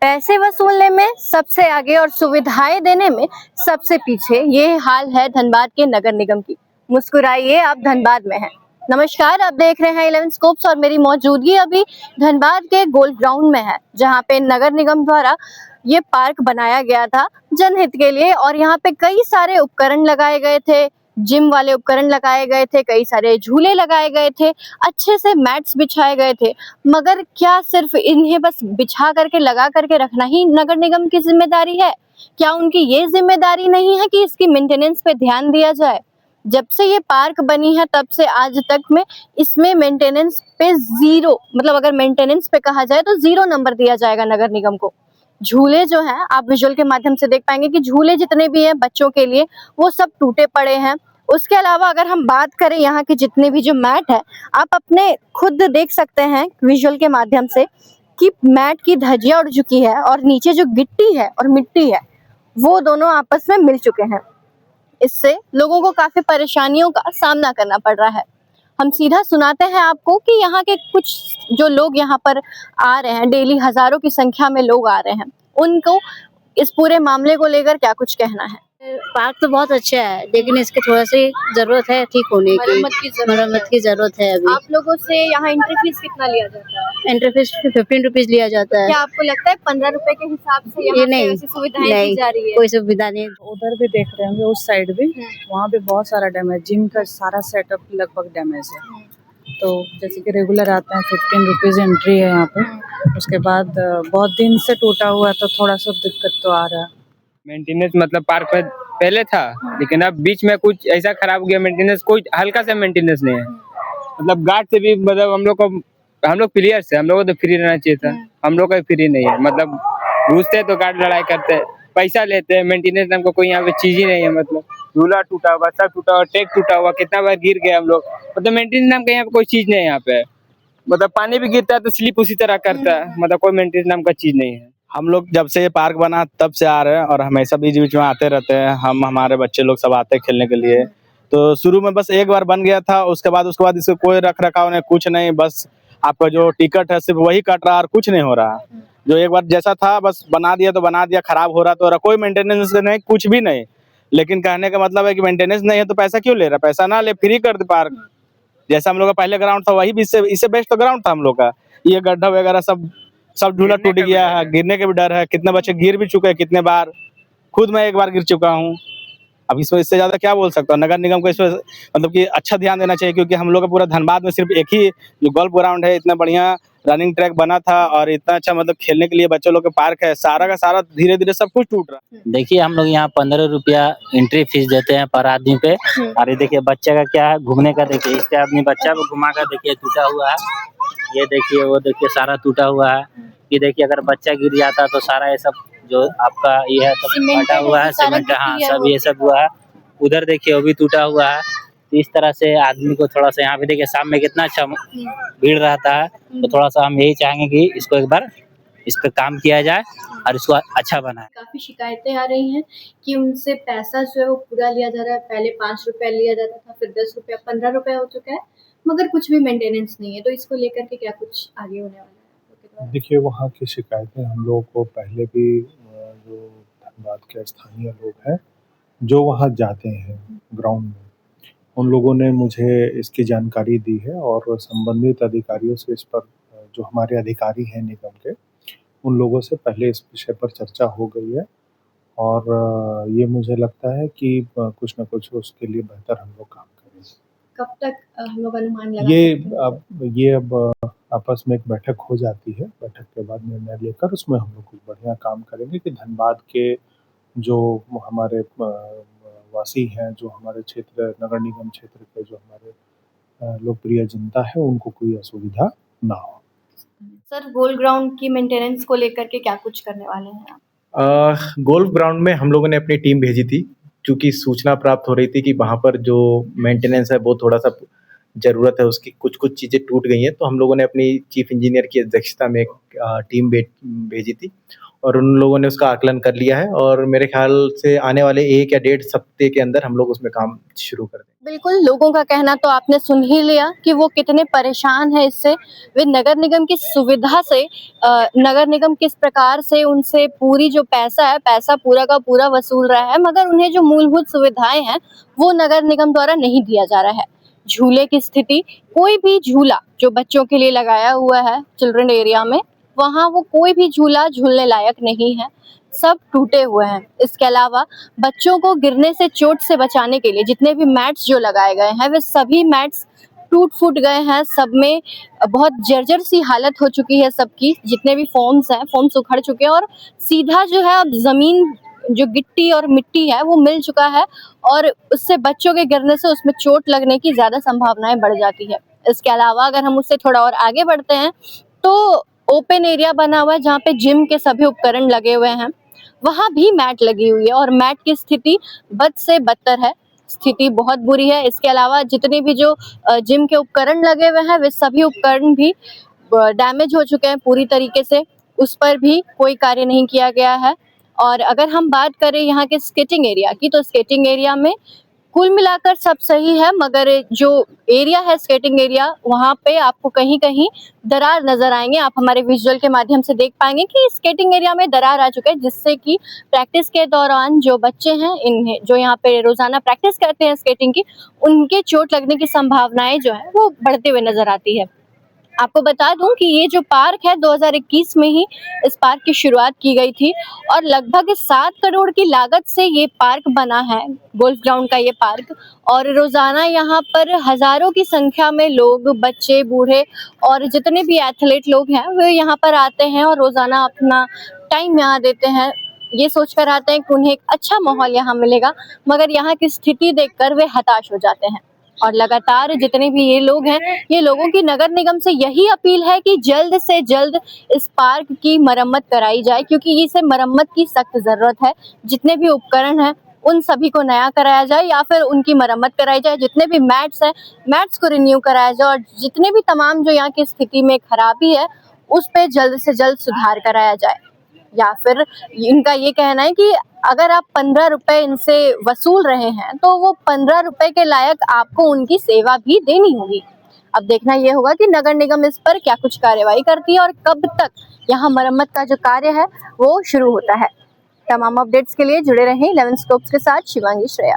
पैसे वसूलने में सबसे आगे और सुविधाएं देने में सबसे पीछे, ये हाल है धनबाद के नगर निगम की। मुस्कुराइए, आप धनबाद में हैं। नमस्कार, आप देख रहे हैं 11 स्कूप्स और मेरी मौजूदगी अभी धनबाद के गोल्फ ग्राउंड में है, जहां पे नगर निगम द्वारा ये पार्क बनाया गया था जनहित के लिए। और यहाँ पे कई सारे उपकरण लगाए गए थे, जिम वाले उपकरण लगाए गए थे, कई सारे झूले लगाए गए थे, अच्छे से मैट्स बिछाए गए थे। मगर क्या सिर्फ इन्हें बस बिछा करके लगा करके रखना ही नगर निगम की जिम्मेदारी है? क्या उनकी ये जिम्मेदारी नहीं है कि इसकी मेंटेनेंस पे ध्यान दिया जाए? जब से ये पार्क बनी है तब से आज तक में इसमें मेंटेनेंस पे जीरो, मतलब अगर मेंटेनेंस पे कहा जाए तो 0 नंबर दिया जाएगा नगर निगम को। झूले जो हैं, आप विजुअल के माध्यम से देख पाएंगे कि झूले जितने भी हैं बच्चों के लिए, वो सब टूटे पड़े हैं। उसके अलावा अगर हम बात करें यहाँ के जितने भी जो मैट है, आप अपने खुद देख सकते हैं विजुअल के माध्यम से कि मैट की धज्जियां उड़ चुकी है और नीचे जो गिट्टी है और मिट्टी है वो दोनों आपस में मिल चुके हैं। इससे लोगों को काफी परेशानियों का सामना करना पड़ रहा है। हम सीधा सुनाते हैं आपको कि यहाँ के कुछ जो लोग यहाँ पर आ रहे हैं, डेली हजारों की संख्या में लोग आ रहे हैं, उनको इस पूरे मामले को लेकर क्या कुछ कहना है। पार्क तो बहुत अच्छा है, लेकिन इसकी थोड़ा सी जरूरत है ठीक होने की। मरम्मत की जरूरत है अभी। आप लोगों से यहाँ एंट्री फीस कितना लिया जाता है? एंट्री फीस 15 रुपीज लिया जाता है। क्या आपको लगता है 15 रुपए के हिसाब से यहाँ पे ऐसी सुविधाएं दी जा रही है? कोई सुविधा नहीं। उधर भी देख रहे होंगे, उस साइड भी वहाँ भी बहुत सारा डैमेज, जिम का सारा सेटअप लगभग डैमेज है। तो जैसे कि रेगुलर आते हैं 15 रुपीज एंट्री है यहाँ पे। उसके बाद बहुत दिन से टूटा हुआ है तो थोड़ा सा दिक्कत तो आ रहा है। मेंटेनेंस मतलब पार्क में पहले था, लेकिन अब बीच में कुछ ऐसा खराब हो गया, मेंटेनेंस कोई हल्का सा मेंटेनेंस नहीं है। मतलब गार्ड से भी, मतलब हम लोग प्लेयर्स है, हम लोग को तो फ्री रहना चाहिए था, हम लोग का फ्री नहीं है। मतलब घुसते हैं तो गार्ड लड़ाई करते हैं, पैसा लेते हैं, मेंटेनेंस नाम को कोई यहाँ पे चीज ही नहीं है। मतलब झूला टूटा हुआ, सब टूटा हुआ, टेक टूटा हुआ, कितना बार गिर गए हम लोग। मतलब मेंटेनेंस नाम का यहाँ पे कोई चीज नहीं है। यहाँ पे मतलब पानी भी गिरता है तो स्लिप उसी तरह करता है। मतलब कोई मेंटेनेंस नाम का चीज नहीं है। हम लोग जब से ये पार्क बना तब से आ रहे हैं और हमेशा बीच बीच में आते रहते हैं। हम हमारे बच्चे लोग सब आते हैं खेलने के लिए। तो शुरू में बस एक बार बन गया था, उसके बाद इसको कोई रख रखाव नहीं, कुछ नहीं। बस आपका जो टिकट है सिर्फ वही कट रहा और कुछ नहीं हो रहा। जो एक बार जैसा था बस बना दिया तो बना दिया, खराब हो रहा तो कोई मेंटेनेंस नहीं, कुछ भी नहीं। लेकिन कहने का मतलब है कि मेंटेनेंस नहीं है तो पैसा क्यों ले रहा? पैसा ना ले, फ्री कर दे पार्क। जैसा हम लोग का पहले ग्राउंड था वही भी इससे बेस्ट तो ग्राउंड था हम लोग का। ये गड्ढा वगैरह सब झूला टूट गया है, गिरने का भी डर है। कितने बच्चे गिर भी चुके हैं, कितने बार, खुद मैं एक बार गिर चुका हूँ। अब इससे ज्यादा क्या बोल सकता हूँ। नगर निगम को इसमें मतलब कि अच्छा ध्यान देना चाहिए, क्योंकि हम लोग का पूरा धनबाद में सिर्फ एक ही जो गोल्फ ग्राउंड है, इतना बढ़िया रनिंग ट्रैक बना था और इतना अच्छा मतलब खेलने के लिए बच्चों लोग का पार्क है, सारा का सारा धीरे धीरे सब कुछ टूट रहा है। देखिए हम लोग यहाँ 15 रुपया एंट्री फीस देते हैं पर आदमी पे। और ये देखिए बच्चे का क्या है, घूमने का देखिए, इसके आदमी बच्चा को घुमा कर देखिए टूटा हुआ है। ये देखिए, वो देखिए सारा टूटा हुआ है। ये देखिए अगर बच्चा गिर जाता तो सारा ये सब जो आपका ये है सब फटा हुआ है, सीमेंट, हाँ सब ये सब हुआ है। उधर देखिए वो भी टूटा हुआ है। तो इस तरह से आदमी को थोड़ा सा, यहाँ पे देखिए शाम में कितना अच्छा भीड़ रहता है। तो थोड़ा सा हम यही चाहेंगे कि इसको एक बार इस पे काम किया जाए और इसको अच्छा बनाए। काफी शिकायतें आ रही हैं कि उनसे पैसा जो है वो पूरा लिया जा रहा है। पहले 5 रुपया लिया जाता था, फिर 10 रुपया, 15 रुपया हो चुका है, मगर कुछ भी मेंटेनेंस नहीं है। तो इसको लेकर के क्या कुछ आगे होने वाला है? देखिए, वहाँ की शिकायतें हम लोगों को पहले भी जो धनबाद के स्थानीय लोग हैं जो वहाँ जाते हैं ग्राउंड में, उन लोगों ने मुझे इसकी जानकारी दी है और संबंधित अधिकारियों से इस पर, जो हमारे अधिकारी हैं निगम के, उन लोगों से पहले इस विषय पर चर्चा हो गई है। और ये मुझे लगता है कि कुछ न कुछ उसके लिए बेहतर हम लोग काम करेंगे। कब तक हम लोग अनुमान लगा सकते हैं? ये अब आपस में एक बैठक हो जाती है, बैठक के बाद निर्णय लेकर उसमें हम लोग कुछ बढ़िया काम करेंगे कि धनबाद के जो हमारे वासी हैं, जो हमारे क्षेत्र नगर निगम क्षेत्र के जो हमारे लोकप्रिय जनता है, उनको कोई असुविधा ना हो। सर, गोल्फ ग्राउंड की मेंटेनेंस को लेकर के क्या कुछ करने वाले हैं आप? गोल्फ ग्राउंड में हम लोगों ने अपनी टीम भेजी थी, क्योंकि सूचना प्राप्त हो रही थी कि वहाँ पर जो मेंटेनेंस है वो थोड़ा सा ज़रूरत है उसकी, कुछ-कुछ चीज़ें टूट गई हैं, तो हम लोगों ने अपनी चीफ इंजीनियर की अध्यक्षता में एक टीम भेजी थी और उन लोगों ने उसका आकलन कर लिया है और मेरे ख्याल से आने वाले 1 या डेढ़ हफ्ते के अंदर हम लोग उसमें काम शुरू कर देंगे। बिल्कुल, लोगों का कहना तो आपने सुन ही लिया कि वो कितने परेशान हैं इससे। वे नगर निगम की सुविधा से नगर निगम किस प्रकार से उनसे पूरी जो पैसा है, पैसा पूरा का पूरा वसूल रहा है, मगर उन्हें जो मूलभूत सुविधाएं हैं वो नगर निगम द्वारा नहीं दिया जा रहा है। झूले की स्थिति, कोई भी झूला जो बच्चों के लिए लगाया हुआ है चिल्ड्रन एरिया में, वहाँ वो कोई भी झूला झूलने लायक नहीं है, सब टूटे हुए हैं। इसके अलावा बच्चों को गिरने से, चोट से बचाने के लिए जितने भी मैट्स जो लगाए गए हैं वे सभी मैट्स टूट फूट गए हैं। सब में बहुत जर्जर सी हालत हो चुकी है सबकी। जितने भी फॉर्म्स हैं, फॉर्म्स उखड़ चुके हैं और सीधा जो है अब ज़मीन जो गिट्टी और मिट्टी है वो मिल चुका है और उससे बच्चों के गिरने से उसमें चोट लगने की ज़्यादा संभावनाएं बढ़ जाती है। इसके अलावा अगर हम उससे थोड़ा और आगे बढ़ते हैं तो ओपन एरिया बना हुआ है जहाँ पे जिम के सभी उपकरण लगे हुए हैं, वहाँ भी मैट लगी हुई है और मैट की स्थिति बद से बदतर है, स्थिति बहुत बुरी है। इसके अलावा जितने भी जो जिम के उपकरण लगे हुए हैं वे सभी उपकरण भी डैमेज हो चुके हैं पूरी तरीके से, उस पर भी कोई कार्य नहीं किया गया है। और अगर हम बात करें यहाँ के स्केटिंग एरिया की, तो स्केटिंग एरिया में कुल मिलाकर सब सही है, मगर जो एरिया है स्केटिंग एरिया, वहाँ पे आपको कहीं कहीं दरार नजर आएंगे। आप हमारे विजुअल के माध्यम से देख पाएंगे कि स्केटिंग एरिया में दरार आ चुका है, जिससे कि प्रैक्टिस के दौरान जो बच्चे हैं, इन्हें जो यहाँ पे रोजाना प्रैक्टिस करते हैं स्केटिंग की, उनके चोट लगने की संभावनाएं जो है वो बढ़ते हुए नजर आती है। आपको बता दूं कि ये जो पार्क है 2021 में ही इस पार्क की शुरुआत की गई थी और लगभग 7 करोड़ की लागत से ये पार्क बना है, गोल्फ ग्राउंड का ये पार्क। और रोजाना यहाँ पर हजारों की संख्या में लोग, बच्चे, बूढ़े और जितने भी एथलीट लोग हैं वे यहाँ पर आते हैं और रोजाना अपना टाइम यहाँ देते हैं। ये सोचकर आते हैं कि उन्हें एक अच्छा माहौल यहाँ मिलेगा, मगर यहाँ की स्थिति देखकर वे हताश हो जाते हैं। और लगातार जितने भी ये लोग हैं, ये लोगों की नगर निगम से यही अपील है कि जल्द से जल्द इस पार्क की मरम्मत कराई जाए, क्योंकि इसे मरम्मत की सख्त ज़रूरत है। जितने भी उपकरण हैं उन सभी को नया कराया जाए या फिर उनकी मरम्मत कराई जाए। जितने भी मैट्स हैं, मैट्स को रिन्यू कराया जाए और जितने भी तमाम जो यहाँ की स्थिति में खराबी है उस पर जल्द से जल्द सुधार कराया जाए। या फिर इनका ये कहना है कि अगर आप 15 रुपए इनसे वसूल रहे हैं तो वो 15 रुपए के लायक आपको उनकी सेवा भी देनी होगी। अब देखना ये होगा कि नगर निगम इस पर क्या कुछ कार्रवाई करती है और कब तक यहाँ मरम्मत का जो कार्य है वो शुरू होता है। तमाम अपडेट्स के लिए जुड़े रहें 11 स्कोप्स के साथ। शिवांगी श्रेया।